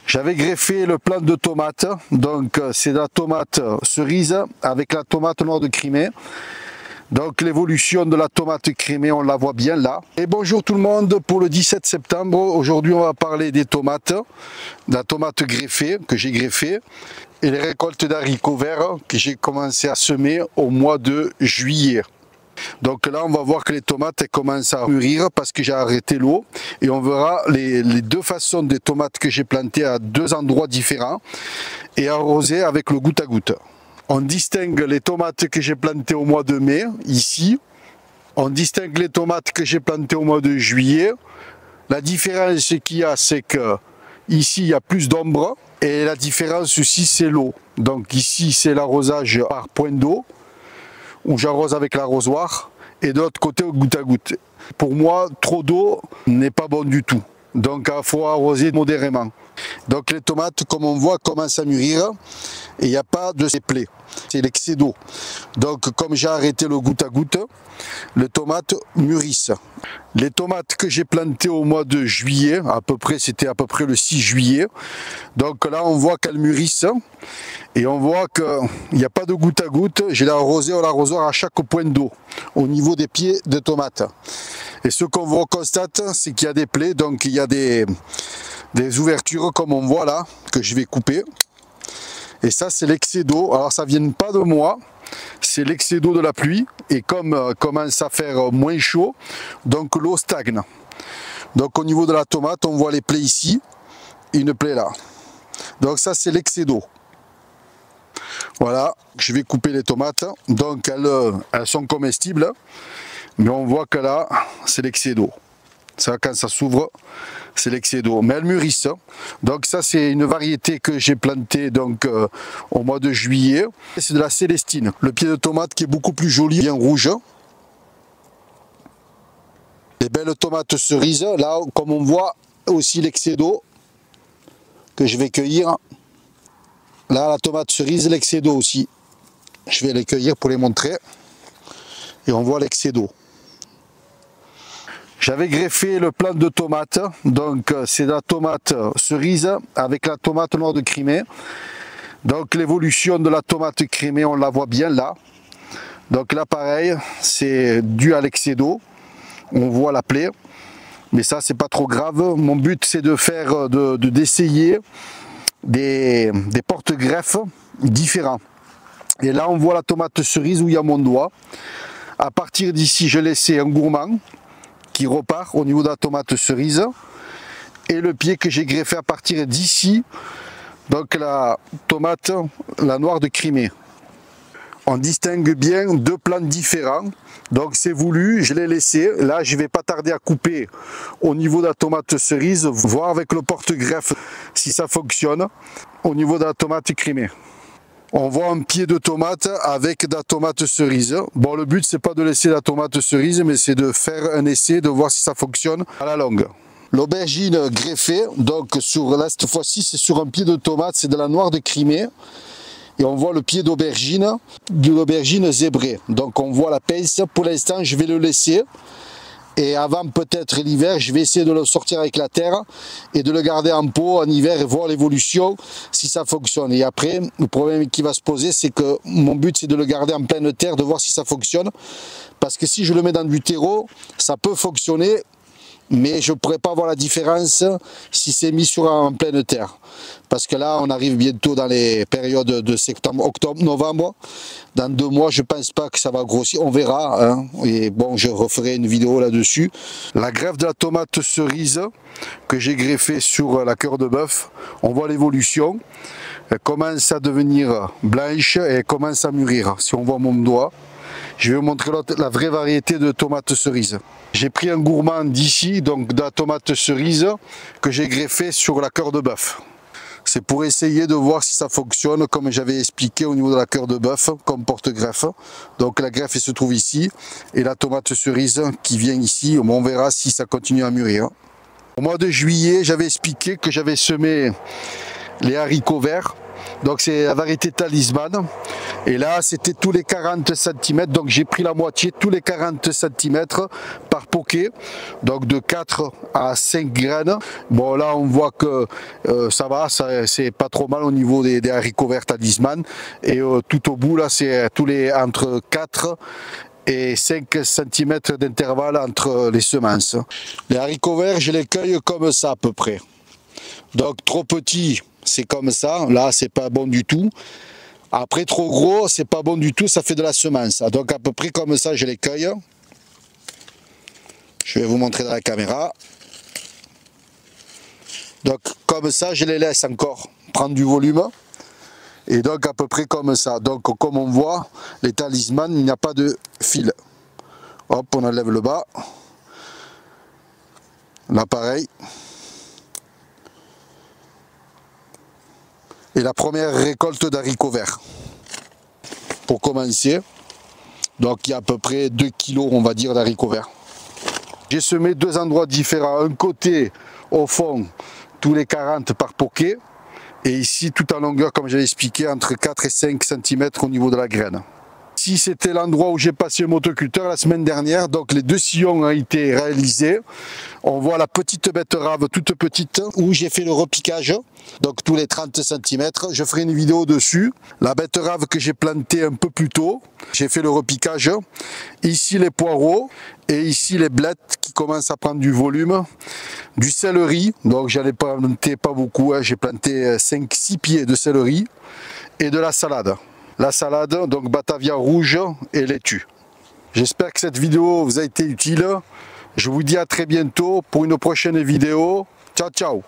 J'avais greffé le plant de tomates, donc c'est la tomate cerise avec la tomate noire de Crimée. Donc l'évolution de la tomate Crimée, on la voit bien là. Et bonjour tout le monde, pour le 17 septembre, aujourd'hui on va parler des tomates, de la tomate greffée, que j'ai greffée, et les récoltes d'haricots verts que j'ai commencé à semer au mois de juillet. Donc là on va voir que les tomates commencent à mûrir parce que j'ai arrêté l'eau et on verra les deux façons des tomates que j'ai plantées à deux endroits différents et arrosées avec le goutte à goutte. On distingue les tomates que j'ai plantées au mois de mai, ici. On distingue les tomates que j'ai plantées au mois de juillet. La différence qu'il y a, c'est que ici il y a plus d'ombre et la différence aussi c'est l'eau. Donc ici c'est l'arrosage par point d'eau, où j'arrose avec l'arrosoir, et de l'autre côté au goutte à goutte. Pour moi, trop d'eau n'est pas bon du tout. Donc il faut arroser modérément. Donc les tomates, comme on voit, commencent à mûrir et il n'y a pas de plaies. C'est l'excès d'eau. Donc comme j'ai arrêté le goutte à goutte, les tomates mûrissent. Les tomates que j'ai plantées au mois de juillet, c'était à peu près le 6 juillet. Donc là on voit qu'elles mûrissent et on voit qu'il n'y a pas de goutte à goutte. J'ai arrosé au l'arrosoir à chaque point d'eau au niveau des pieds de tomates. Et ce qu'on constate, c'est qu'il y a des plaies, donc il y a des ouvertures comme on voit là, que je vais couper. Et ça c'est l'excès d'eau. Alors ça ne vient pas de moi, c'est l'excès d'eau de la pluie. Et comme commence à faire moins chaud, donc l'eau stagne. Donc au niveau de la tomate, on voit les plaies ici, et une plaie là. Donc ça c'est l'excès d'eau. Voilà, je vais couper les tomates. Donc elles sont comestibles, mais on voit que là c'est l'excès d'eau. Ça, quand ça s'ouvre, c'est l'excès d'eau. Mais elles mûrissent. Donc ça, c'est une variété que j'ai plantée donc, au mois de juillet. C'est de la Célestine. Le pied de tomate qui est beaucoup plus joli, bien rouge. Les belles tomates cerises. Là, comme on voit, aussi l'excès d'eau que je vais cueillir. Là, la tomate cerise, l'excès d'eau aussi. Je vais les cueillir pour les montrer. Et on voit l'excès d'eau. J'avais greffé le plant de tomates, donc c'est la tomate cerise avec la tomate noire de Crimée. Donc l'évolution de la tomate Crimée, on la voit bien là. Donc là pareil, c'est dû à l'excès d'eau, on voit la plaie. Mais ça c'est pas trop grave, mon but c'est de faire, d'essayer des porte-greffes différents. Et là on voit la tomate cerise où il y a mon doigt. À partir d'ici je laissais un gourmand qui repart au niveau de la tomate cerise et le pied que j'ai greffé à partir d'ici, donc la tomate, la noire de Crimée. On distingue bien deux plants différents, donc c'est voulu, je l'ai laissé. Là je vais pas tarder à couper au niveau de la tomate cerise, voir avec le porte-greffe si ça fonctionne au niveau de la tomate Crimée. On voit un pied de tomate avec de la tomate cerise. Bon, le but, c'est pas de laisser la tomate cerise, mais c'est de faire un essai, de voir si ça fonctionne à la longue. L'aubergine greffée, donc là, cette fois-ci, c'est sur un pied de tomate, c'est de la noire de Crimée. Et on voit le pied d'aubergine, de l'aubergine zébrée. Donc on voit la pince. Pour l'instant, je vais le laisser. Et avant peut-être l'hiver, je vais essayer de le sortir avec la terre et de le garder en pot en hiver et voir l'évolution si ça fonctionne. Et après, le problème qui va se poser, c'est que mon but c'est de le garder en pleine terre, de voir si ça fonctionne. Parce que si je le mets dans du terreau, ça peut fonctionner, mais je ne pourrais pas voir la différence si c'est mis en pleine terre. Parce que là, on arrive bientôt dans les périodes de septembre, octobre, novembre. Dans 2 mois, je ne pense pas que ça va grossir. On verra. Hein. Et bon, je referai une vidéo là-dessus. La greffe de la tomate cerise que j'ai greffée sur la cœur de bœuf, on voit l'évolution. Elle commence à devenir blanche et elle commence à mûrir. Si on voit mon doigt, je vais vous montrer la vraie variété de tomates cerises. J'ai pris un gourmand d'ici, donc de la tomate cerise, que j'ai greffé sur la cœur de bœuf. C'est pour essayer de voir si ça fonctionne, comme j'avais expliqué au niveau de la cœur de bœuf, comme porte-greffe. Donc la greffe elle se trouve ici, et la tomate cerise qui vient ici, on verra si ça continue à mûrir. Au mois de juillet, j'avais expliqué que j'avais semé les haricots verts. donc c'est la variété Talisman. Et là, c'était tous les 40 cm, donc j'ai pris la moitié, tous les 40 cm par poquet, donc de 4 à 5 graines. Bon, là, on voit que ça va, c'est pas trop mal au niveau des haricots verts Talisman. Et tout au bout, là, c'est entre 4 et 5 cm d'intervalle entre les semences. Les haricots verts, je les cueille comme ça à peu près. Donc trop petit, c'est comme ça, là c'est pas bon du tout. Après trop gros, c'est pas bon du tout, ça fait de la semence. Donc à peu près comme ça, je les cueille. Je vais vous montrer dans la caméra. Donc comme ça, je les laisse encore prendre du volume. Et donc à peu près comme ça. Donc comme on voit, les Talisman, il n'y a pas de fil. Hop, on enlève le bas. Là pareil. Et la première récolte d'haricots verts. Pour commencer. Donc il y a à peu près 2 kg, on va dire, d'haricots verts. J'ai semé 2 endroits différents. Un côté au fond, tous les 40 par poquet. Et ici, tout en longueur, comme j'avais expliqué, entre 4 et 5 cm au niveau de la graine. Ici, c'était l'endroit où j'ai passé le motoculteur la semaine dernière. Donc, les 2 sillons ont été réalisés. On voit la petite betterave, toute petite, où j'ai fait le repiquage. Donc, tous les 30 cm. Je ferai une vidéo dessus. La betterave que j'ai plantée un peu plus tôt. J'ai fait le repiquage. Ici, les poireaux. Et ici, les blettes qui commencent à prendre du volume. Du céleri. Donc, j'en ai planté pas beaucoup. J'ai planté 5-6 pieds de céleri. Et de la salade. La salade, donc Batavia rouge et laitue. J'espère que cette vidéo vous a été utile. Je vous dis à très bientôt pour une prochaine vidéo. Ciao, ciao!